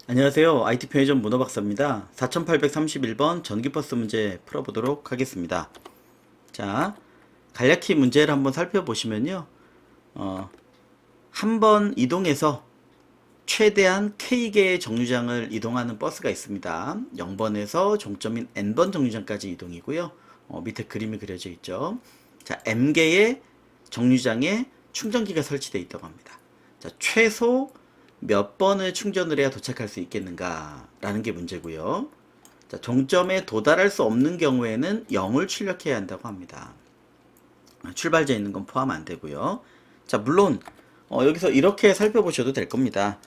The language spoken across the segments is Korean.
안녕하세요. IT 편의점 문어박사입니다. 4831번 전기버스 문제 풀어보도록 하겠습니다. 자, 간략히 문제를 한번 살펴보시면요. 한 번 이동해서 최대한 K개의 정류장을 이동하는 버스가 있습니다. 0번에서 종점인 N번 정류장까지 이동이고요. 밑에 그림이 그려져 있죠. 자, M개의 정류장에 충전기가 설치되어 있다고 합니다. 자, 최소 몇 번을 충전을 해야 도착할 수 있겠는가 라는 게 문제고요. 자, 종점에 도달할 수 없는 경우에는 0을 출력해야 한다고 합니다. 출발지에 있는 건 포함 안 되고요. 자, 물론 여기서 이렇게 살펴보셔도 될 겁니다.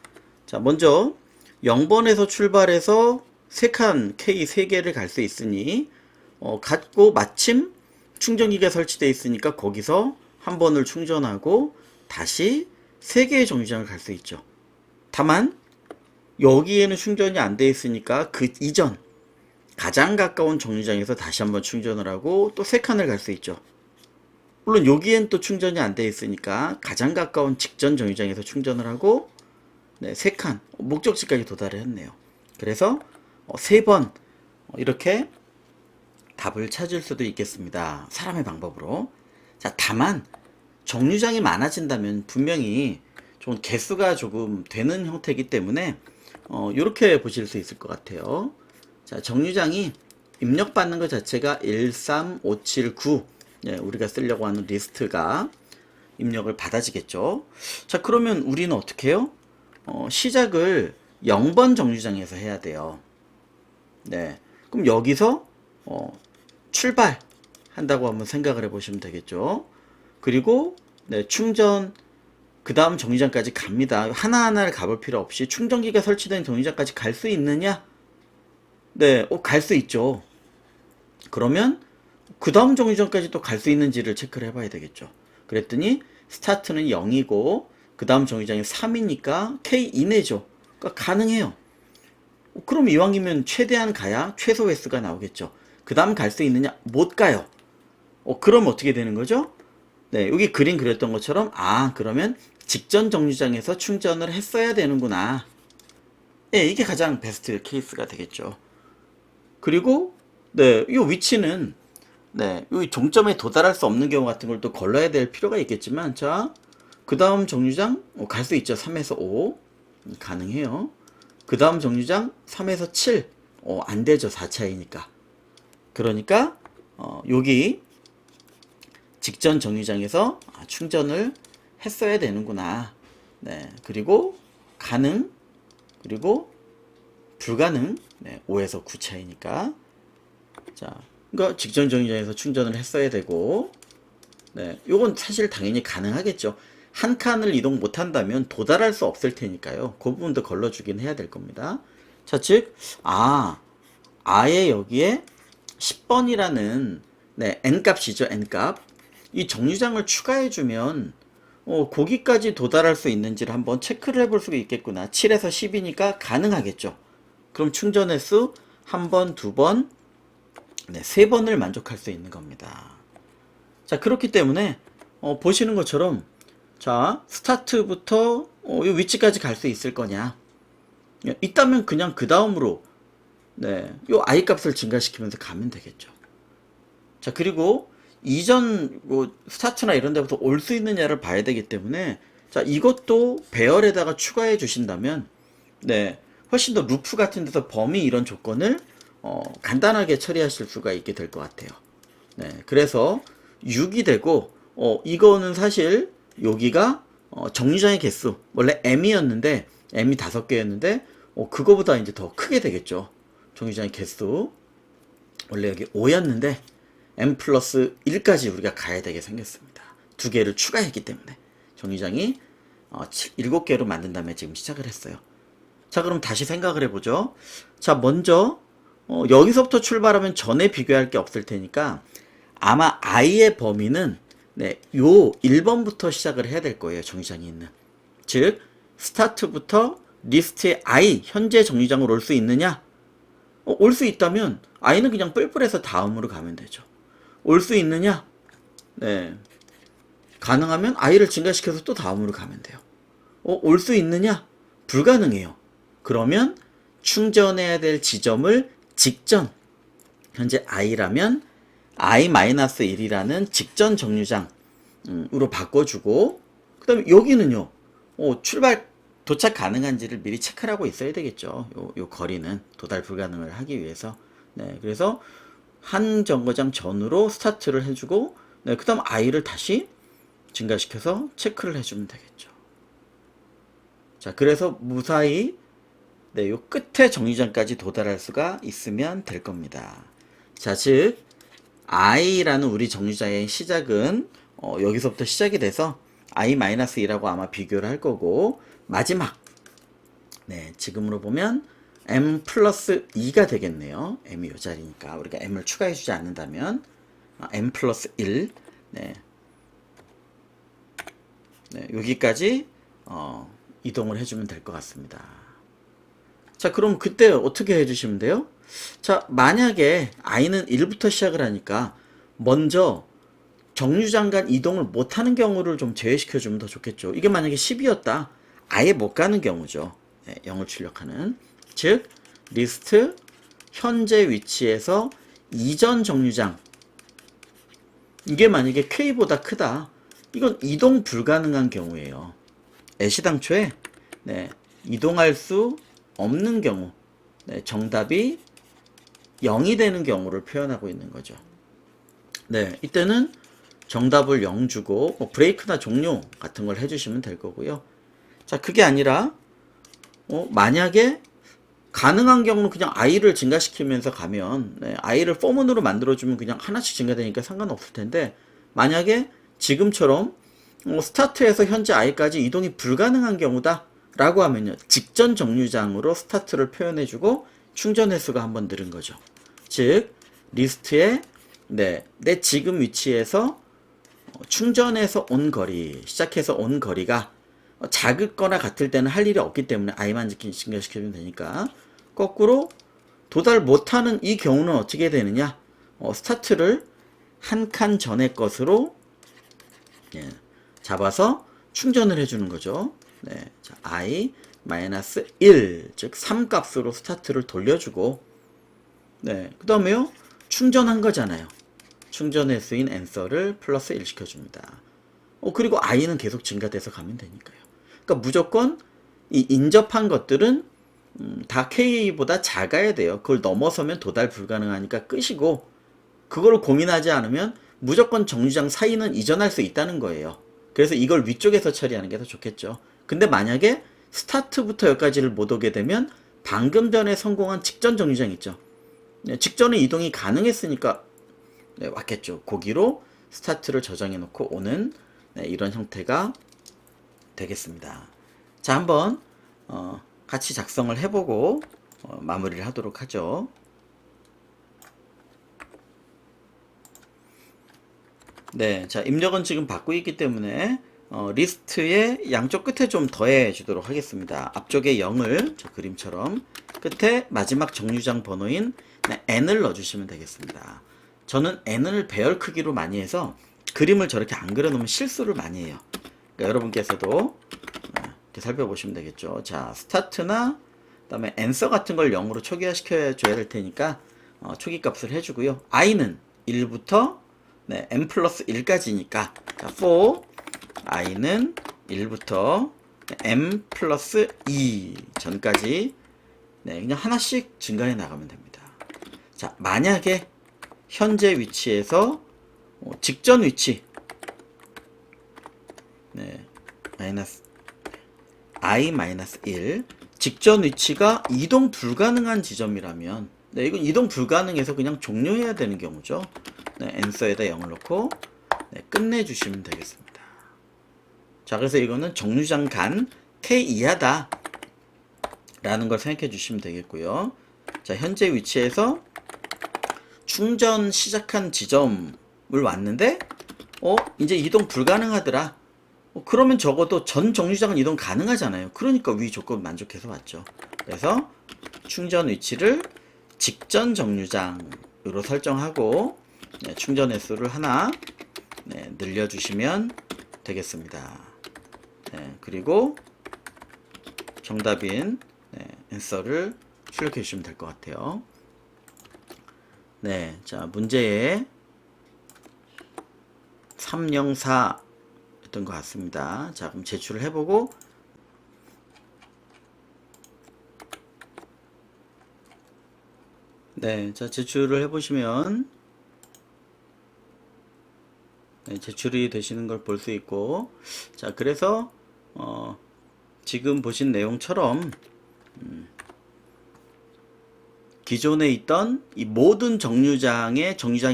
자, 먼저 0번에서 출발해서 3칸 K 3개를 갈 수 있으니 갔고 마침 충전기가 설치되어 있으니까 거기서 한 번을 충전하고 다시 3개의 정류장을 갈 수 있죠. 다만 여기에는 충전이 안 돼 있으니까 그 이전 가장 가까운 정류장에서 다시 한번 충전을 하고 또 3칸을 갈 수 있죠. 물론 여기엔 또 충전이 안 돼 있으니까 가장 가까운 직전 정류장에서 충전을 하고 3칸 목적지까지 도달을 했네요. 그래서 3번 이렇게 답을 찾을 수도 있겠습니다. 사람의 방법으로. 자, 다만 정류장이 많아진다면 분명히 좀 개수가 조금 되는 형태이기 때문에 이렇게 보실 수 있을 것 같아요. 자, 정류장이 입력받는 것 자체가 1, 3, 5, 7, 9 우리가 쓰려고 하는 리스트가 입력을 받아지겠죠. 자, 그러면 우리는 어떻게 해요? 시작을 0번 정류장에서 해야 돼요. 네, 그럼 여기서 출발한다고 한번 생각을 해보시면 되겠죠. 그리고 충전 그 다음 정류장까지 갑니다. 하나하나를 가볼 필요 없이 충전기가 설치된 정류장까지 갈 수 있느냐? 네, 갈 수 있죠. 그러면 그 다음 정류장까지 또 갈 수 있는지를 체크를 해봐야 되겠죠. 그랬더니 스타트는 0이고 그 다음 정류장이 3이니까 K 이내죠. 그러니까 가능해요. 그럼 이왕이면 최대한 가야 최소 횟수가 나오겠죠. 그 다음 갈 수 있느냐? 못 가요. 그럼 어떻게 되는 거죠? 네, 여기 그림 그렸던 것처럼 그러면 직전 정류장에서 충전을 했어야 되는구나. 네, 이게 가장 베스트 케이스가 되겠죠. 그리고 네, 이 위치는 이 종점에 도달할 수 없는 경우 같은 걸 또 걸러야 될 필요가 있겠지만 자, 그 다음 정류장 갈 수 있죠. 3에서 5 가능해요. 그 다음 정류장 3에서 7 안 되죠. 4차이니까. 그러니까 여기 직전 정류장에서 충전을 했어야 되는구나. 네, 그리고 가능, 그리고 불가능. 5에서 9 차이니까. 자, 그러니까 직전 정류장에서 충전을 했어야 되고, 요건 사실 당연히 가능하겠죠. 한 칸을 이동 못 한다면 도달할 수 없을 테니까요. 그 부분도 걸러주긴 해야 될 겁니다. 자, 즉, 아예 여기에 10번이라는 n값이죠, n값. 이 정류장을 추가해주면 거기까지 도달할 수 있는지를 한번 체크를 해볼 수가 있겠구나. 7에서 10이니까 가능하겠죠. 그럼 충전 횟수 한 번, 두 번, 3번을 만족할 수 있는 겁니다. 자, 그렇기 때문에 보시는 것처럼 자, 스타트부터 이 위치까지 갈 수 있을 거냐. 있다면 그냥 그 다음으로 요 i 값을 증가시키면서 가면 되겠죠. 자, 그리고 이전 스타트나 이런 데부터 올 수 있느냐를 봐야 되기 때문에 자, 이것도 배열에다가 추가해 주신다면 훨씬 더 루프 같은 데서 범위 이런 조건을 간단하게 처리하실 수가 있게 될 것 같아요. 그래서 6이 되고 이거는 사실 여기가 정류장의 개수 원래 m이었는데 m이 5개였는데 그거보다 이제 더 크게 되겠죠. 정류장의 개수 원래 여기 5였는데 m 플러스 1까지 우리가 가야 되게 생겼습니다. 2개를 추가했기 때문에 정류장이 7개로 만든 다음에 지금 시작을 했어요. 자, 그럼 다시 생각을 해보죠. 자, 먼저 여기서부터 출발하면 전에 비교할 게 없을 테니까 아마 i의 범위는 요 1번부터 시작을 해야 될 거예요. 정류장이 있는. 즉 스타트부터 리스트에 i 현재 정류장으로 올 수 있느냐? 올 수 있다면 i는 그냥 뿔뿔해서 다음으로 가면 되죠. 올 수 있느냐? 가능하면 i를 증가시켜서 또 다음으로 가면 돼요. 올 수 있느냐? 불가능해요. 그러면 충전해야 될 지점을 직전, 현재 i라면 i-1이라는 직전 정류장으로 바꿔주고, 그 다음에 여기는요, 출발 도착 가능한지를 미리 체크를 하고 있어야 되겠죠. 요 거리는 도달 불가능을 하기 위해서. 네, 그래서 한 정거장 전으로 스타트를 해주고, 네, 그 다음 i를 다시 증가시켜서 체크를 해주면 되겠죠. 자, 그래서 무사히 네, 요 끝에 정류장까지 도달할 수가 있으면 될 겁니다. 자, 즉 i라는 우리 정류장의 시작은 여기서부터 시작이 돼서 i-2라고 아마 비교를 할 거고, 마지막 네, 지금으로 보면 m 플러스 2가 되겠네요. m이 요 자리니까 우리가 m을 추가해 주지 않는다면 m 플러스 1 네. 네, 여기까지 이동을 해주면 될 것 같습니다. 자, 그럼 그때 어떻게 해주시면 돼요? 자, 만약에 i는 1부터 시작을 하니까 먼저 정류장 간 이동을 못하는 경우를 좀 제외시켜주면 더 좋겠죠. 이게 만약에 10이었다. 아예 못 가는 경우죠. 네, 0을 출력하는. 즉, 리스트 현재 위치에서 이전 정류장. 이게 만약에 K보다 크다. 이건 이동 불가능한 경우예요. 애시당초에 네, 이동할 수 없는 경우, 네, 정답이 0이 되는 경우를 표현하고 있는 거죠. 네, 이때는 정답을 0 주고 브레이크나 종료 같은 걸 해주시면 될 거고요. 자, 그게 아니라 만약에 가능한 경우는 그냥 i를 증가시키면서 가면, 네, i를 포문으로 만들어주면 그냥 하나씩 증가되니까 상관없을 텐데, 만약에 지금처럼 스타트에서 현재 i까지 이동이 불가능한 경우다 라고 하면요, 직전 정류장으로 스타트를 표현해주고 충전 횟수가 한번 늘은 거죠. 즉 리스트에 네, 내 지금 위치에서 충전해서 온 거리, 시작해서 온 거리가 작거나 같을 때는 할 일이 없기 때문에 i만 증가시켜주면 되니까, 거꾸로 도달 못하는 이 경우는 어떻게 되느냐, 스타트를 한 칸 전의 것으로 예, 잡아서 충전을 해주는 거죠. 네, 자, i-1, 즉 3 값으로 스타트를 돌려주고, 네, 그 다음에요, 충전한 거잖아요. 충전 횟수인 answer를 플러스 1 시켜줍니다. 그리고 i는 계속 증가돼서 가면 되니까요. 그러니까 무조건 이 인접한 것들은 다 k보다 작아야 돼요. 그걸 넘어서면 도달 불가능하니까 끄시고, 그걸 고민하지 않으면 무조건 정류장 사이는 이전할 수 있다는 거예요. 그래서 이걸 위쪽에서 처리하는 게 더 좋겠죠. 근데 만약에 스타트부터 여기까지를 못 오게 되면 방금 전에 성공한 직전 정류장 있죠. 네, 직전에 이동이 가능했으니까 네, 왔겠죠. 거기로 스타트를 저장해 놓고 오는 네, 이런 형태가 되겠습니다. 자, 한번 같이 작성을 해보고 마무리를 하도록 하죠. 네, 자, 입력은 지금 받고 있기 때문에 리스트의 양쪽 끝에 좀 더해 주도록 하겠습니다. 앞쪽에 0을 저 그림처럼, 끝에 마지막 정류장 번호인 n을 넣어주시면 되겠습니다. 저는 n을 배열 크기로 많이 해서 그림을 저렇게 안 그려놓으면 실수를 많이 해요. 그러니까 여러분께서도 이렇게 살펴보시면 되겠죠. 자, 스타트나 그다음에 answer 같은 걸 0으로 초기화시켜 줘야 될 테니까 초기 값을 해주고요. i는 1부터 네, m 플러스 1까지니까 자, for i는 1부터 m 플러스 2 전까지 네, 그냥 하나씩 증가해 나가면 됩니다. 자, 만약에 현재 위치에서 직전 위치 네, i-1 직전 위치가 이동 불가능한 지점이라면, 네, 이건 이동 불가능해서 그냥 종료해야 되는 경우죠. 네, answer에다 0을 넣고 네, 끝내주시면 되겠습니다. 자, 그래서 이거는 정류장 간 k 이하다 라는 걸 생각해 주시면 되겠고요. 자, 현재 위치에서 충전 시작한 지점을 왔는데 이제 이동 불가능하더라. 그러면 적어도 전 정류장은 이동 가능하잖아요. 그러니까 위 조건 만족해서 왔죠. 그래서 충전 위치를 직전 정류장으로 설정하고 네, 충전 횟수를 하나 네, 늘려주시면 되겠습니다. 네, 그리고 정답인 네, answer를 출력해 주시면 될 것 같아요. 네, 자 문제에 304였던 것 같습니다. 자 그럼 제출을 해보고 네, 자 제출을 해보시면 네, 제출이 되시는 걸 볼 수 있고 자 그래서 지금 보신 내용처럼 기존에 있던 이 모든 정류장이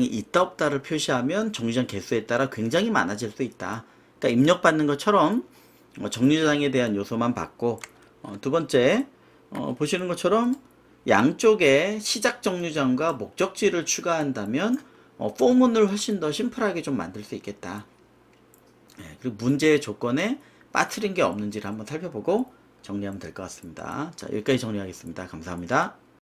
있다 없다를 표시하면 정류장 개수에 따라 굉장히 많아질 수 있다. 그러니까 입력받는 것처럼 정류장에 대한 요소만 받고 두 번째 보시는 것처럼 양쪽에 시작 정류장과 목적지를 추가한다면 포문을 훨씬 더 심플하게 좀 만들 수 있겠다. 네, 그리고 문제의 조건에 빠뜨린 게 없는지를 한번 살펴보고 정리하면 될 것 같습니다. 자, 여기까지 정리하겠습니다. 감사합니다.